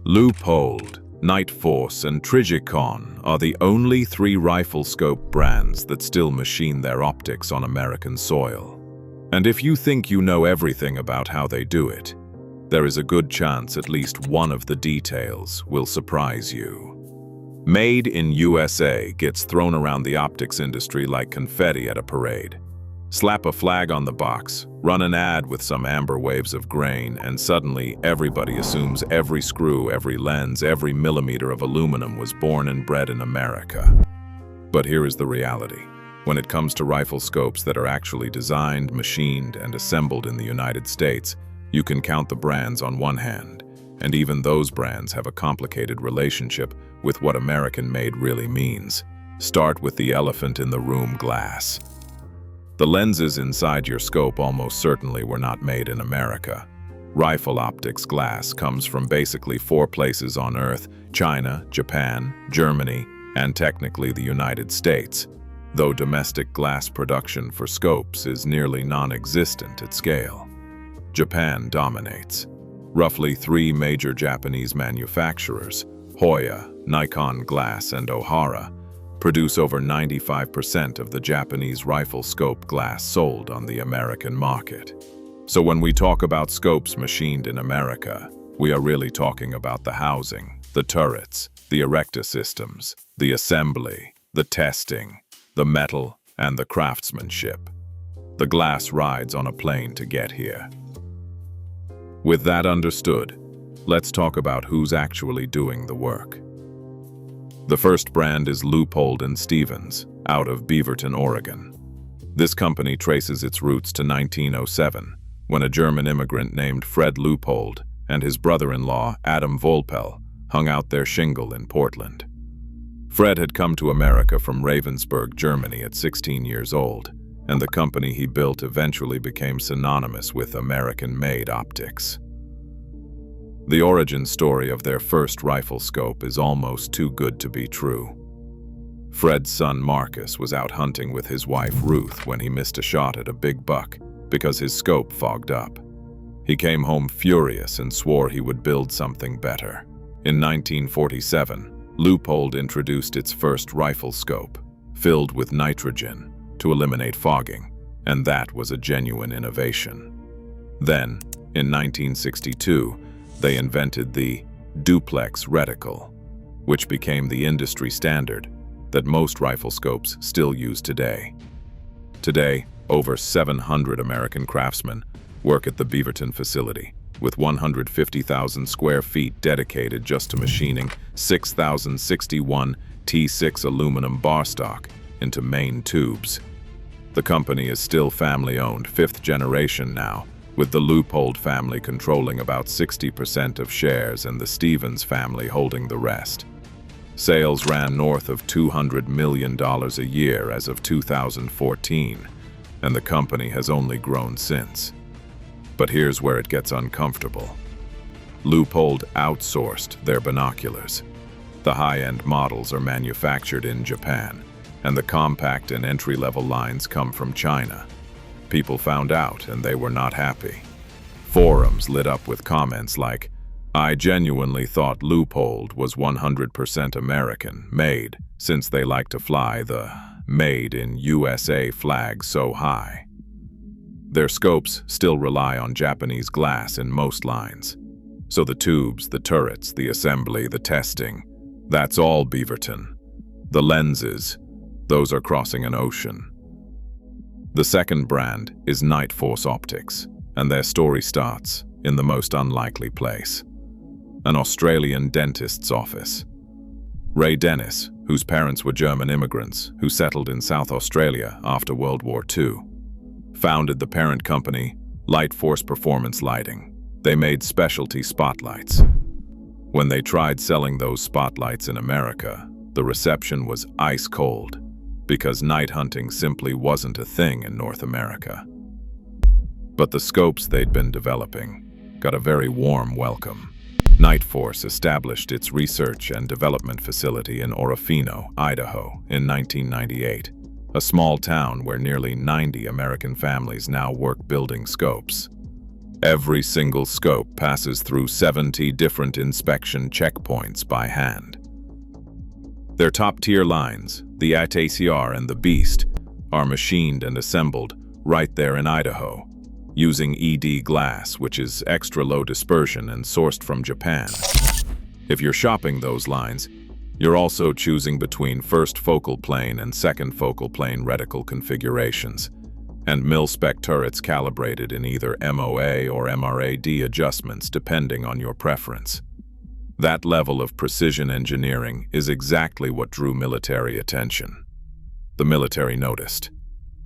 Leupold, Nightforce, and Trijicon are the only three rifle scope brands that still machine their optics on American soil. And if you think you know everything about how they do it, there is a good chance at least one of the details will surprise you. Made in USA gets thrown around the optics industry like confetti at a parade. Slap a flag on the box, run an ad with some amber waves of grain, and suddenly everybody assumes every screw, every lens, every millimeter of aluminum was born and bred in America. But here is the reality. When it comes to rifle scopes that are actually designed, machined, and assembled in the United States, you can count the brands on one hand, and even those brands have a complicated relationship with what American-made really means. Start with the elephant in the room: glass. The lenses inside your scope almost certainly were not made in America. Rifle optics glass comes from basically four places on Earth: China, Japan, Germany, and technically the United States, though domestic glass production for scopes is nearly non-existent at scale. Japan dominates. Roughly three major Japanese manufacturers, Hoya, Nikon Glass, and Ohara, produce over 95% of the Japanese rifle scope glass sold on the American market. So when we talk about scopes machined in America, we are really talking about the housing, the turrets, the erector systems, the assembly, the testing, the metal, and the craftsmanship. The glass rides on a plane to get here. With that understood, let's talk about who's actually doing the work. The first brand is Leupold & Stevens, out of Beaverton, Oregon. This company traces its roots to 1907, when a German immigrant named Fred Leupold and his brother-in-law, Adam Volpel, hung out their shingle in Portland. Fred had come to America from Ravensburg, Germany at 16 years old, and the company he built eventually became synonymous with American-made optics. The origin story of their first rifle scope is almost too good to be true. Fred's son Marcus was out hunting with his wife Ruth when he missed a shot at a big buck because his scope fogged up. He came home furious and swore he would build something better. In 1947, Leupold introduced its first rifle scope, filled with nitrogen, to eliminate fogging, and that was a genuine innovation. Then, in 1962, they invented the duplex reticle, which became the industry standard that most rifle scopes still use today. Today, over 700 American craftsmen work at the Beaverton facility, with 150,000 square feet dedicated just to machining 6,061 T6 aluminum bar stock into main tubes. The company is still family-owned, fifth generation now, with the Leupold family controlling about 60% of shares and the Stevens family holding the rest. Sales ran north of $200 million a year as of 2014, and the company has only grown since. But here's where it gets uncomfortable. Leupold outsourced their binoculars. The high-end models are manufactured in Japan, and the compact and entry-level lines come from China. People found out, and they were not happy. Forums lit up with comments like, "I genuinely thought Leupold was 100% American-made, since they like to fly the Made in USA flag so high." Their scopes still rely on Japanese glass in most lines. So the tubes, the turrets, the assembly, the testing, that's all Beaverton. The lenses, those are crossing an ocean. The second brand is Nightforce Optics, and their story starts in the most unlikely place: an Australian dentist's office. Ray Dennis, whose parents were German immigrants who settled in South Australia after World War II, founded the parent company, Lightforce Performance Lighting. They made specialty spotlights. When they tried selling those spotlights in America, the reception was ice cold, because night hunting simply wasn't a thing in North America. But the scopes they'd been developing got a very warm welcome. Nightforce established its research and development facility in Orofino, Idaho, in 1998, a small town where nearly 90 American families now work building scopes. Every single scope passes through 70 different inspection checkpoints by hand. Their top-tier lines, the ATCR and the Beast, are machined and assembled right there in Idaho, using ED glass, which is extra low dispersion and sourced from Japan. If you're shopping those lines, you're also choosing between first focal plane and second focal plane reticle configurations, and mil-spec turrets calibrated in either MOA or MRAD adjustments depending on your preference. That level of precision engineering is exactly what drew military attention. The military noticed.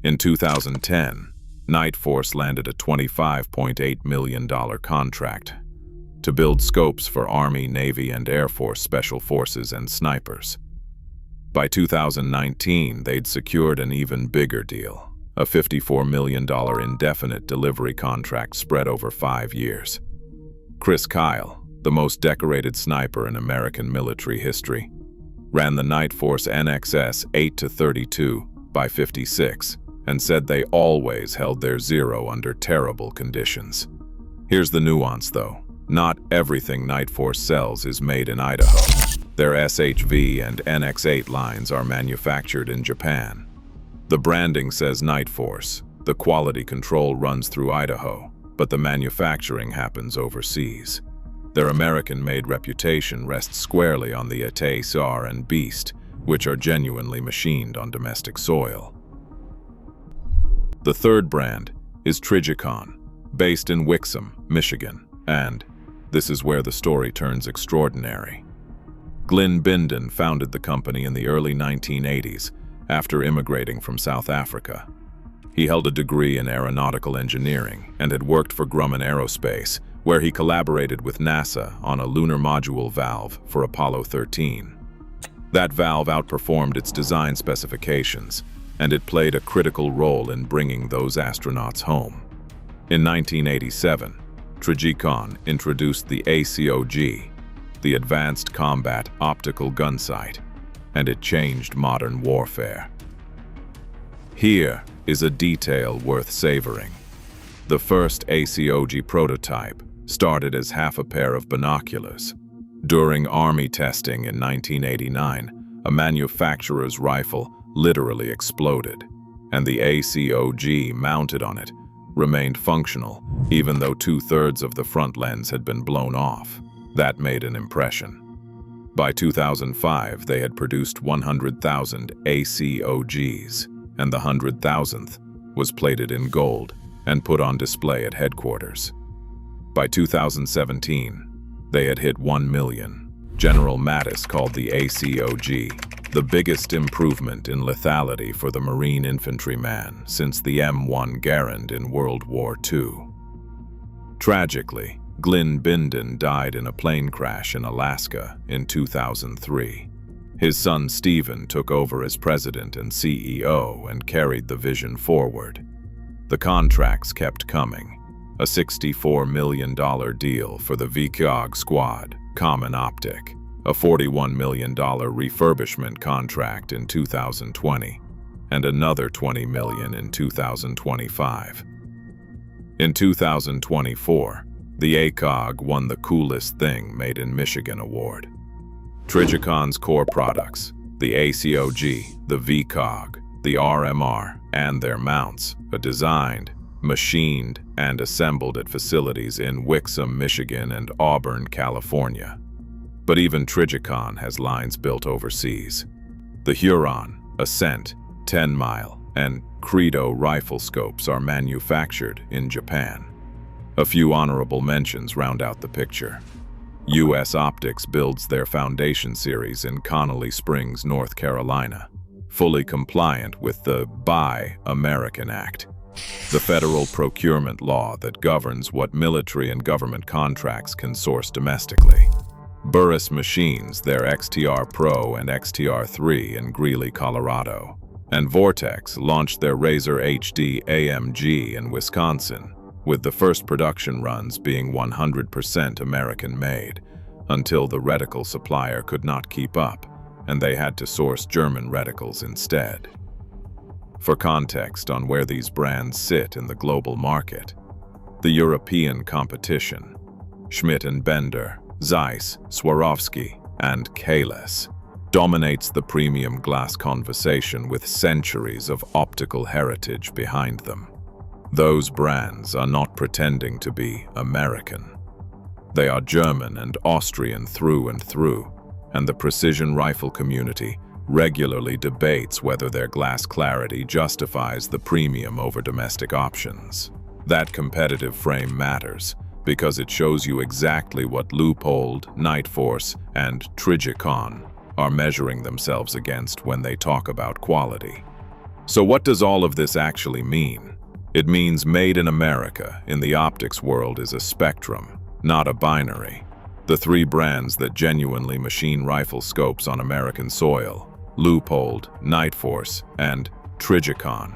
In 2010, Nightforce landed a $25.8 million contract to build scopes for Army, Navy, and Air Force Special Forces and snipers. By 2019, they'd secured an even bigger deal, a $54 million indefinite delivery contract spread over 5 years. Chris Kyle, the most decorated sniper in American military history, ran the Nightforce NXS 8-32 by 56 and said they always held their zero under terrible conditions. Here's the nuance, though. Not everything Nightforce sells is made in Idaho. Their SHV and NX8 lines are manufactured in Japan. The branding says Nightforce. The quality control runs through Idaho, but the manufacturing happens overseas. Their American-made reputation rests squarely on the ATCR and Beast, which are genuinely machined on domestic soil. The third brand is Trijicon, based in Wixom, Michigan, and this is where the story turns extraordinary. Glyn Binden founded the company in the early 1980s after immigrating from South Africa. He held a degree in aeronautical engineering and had worked for Grumman Aerospace, where he collaborated with NASA on a lunar module valve for Apollo 13. That valve outperformed its design specifications, and it played a critical role in bringing those astronauts home. In 1987, Trijicon introduced the ACOG, the Advanced Combat Optical Gun Sight, and it changed modern warfare. Here is a detail worth savoring. The first ACOG prototype started as half a pair of binoculars. During Army testing in 1989, a manufacturer's rifle literally exploded, and the ACOG mounted on it remained functional, even though 2/3 of the front lens had been blown off. That made an impression. By 2005, they had produced 100,000 ACOGs, and the 100,000th was plated in gold and put on display at headquarters. By 2017, they had hit 1 million. General Mattis called the ACOG the biggest improvement in lethality for the Marine infantryman since the M1 Garand in World War II. Tragically, Glyn Binden died in a plane crash in Alaska in 2003. His son Stephen took over as president and CEO and carried the vision forward. The contracts kept coming. A $64 million deal for the VCOG Squad, Common Optic, a $41 million refurbishment contract in 2020, and another $20 million in 2025. In 2024, the ACOG won the Coolest Thing Made in Michigan award. Trijicon's core products, the ACOG, the VCOG, the RMR, and their mounts, are designed, machined, and assembled at facilities in Wixom, Michigan, and Auburn, California. But even Trijicon has lines built overseas. The Huron, Ascent, 10 Mile, and Credo rifle scopes are manufactured in Japan. A few honorable mentions round out the picture. U.S. Optics builds their Foundation series in Connolly Springs, North Carolina, fully compliant with the Buy American Act, the federal procurement law that governs what military and government contracts can source domestically. Burris machines their XTR Pro and XTR3 in Greeley, Colorado, and Vortex launched their Razor HD AMG in Wisconsin, with the first production runs being 100% American-made, until the reticle supplier could not keep up, and they had to source German reticles instead. For context on where these brands sit in the global market, The European competition, Schmidt and Bender, Zeiss, Swarovski, and Kales, dominates the premium glass conversation with centuries of optical heritage behind them. Those brands are not pretending to be American. They are German and Austrian through and through, and the precision rifle community regularly debates whether their glass clarity justifies the premium over domestic options. That competitive frame matters because it shows you exactly what Leupold, Nightforce, and Trijicon are measuring themselves against when they talk about quality. So what does all of this actually mean? It means made in America in the optics world is a spectrum, not a binary. The three brands that genuinely machine rifle scopes on American soil, Leupold, Nightforce, and Trijicon,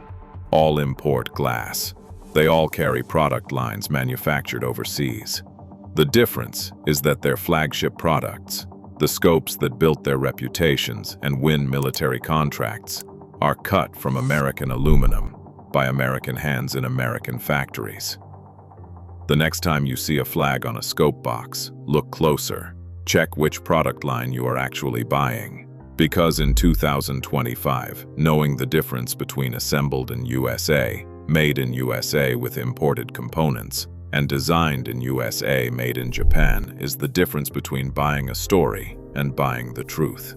all import glass. They all carry product lines manufactured overseas. The difference is that their flagship products, the scopes that built their reputations and win military contracts, are cut from American aluminum by American hands in American factories. The next time you see a flag on a scope box, look closer. Check which product line you are actually buying. Because in 2025, knowing the difference between assembled in USA, made in USA with imported components, and designed in USA made in Japan is the difference between buying a story and buying the truth.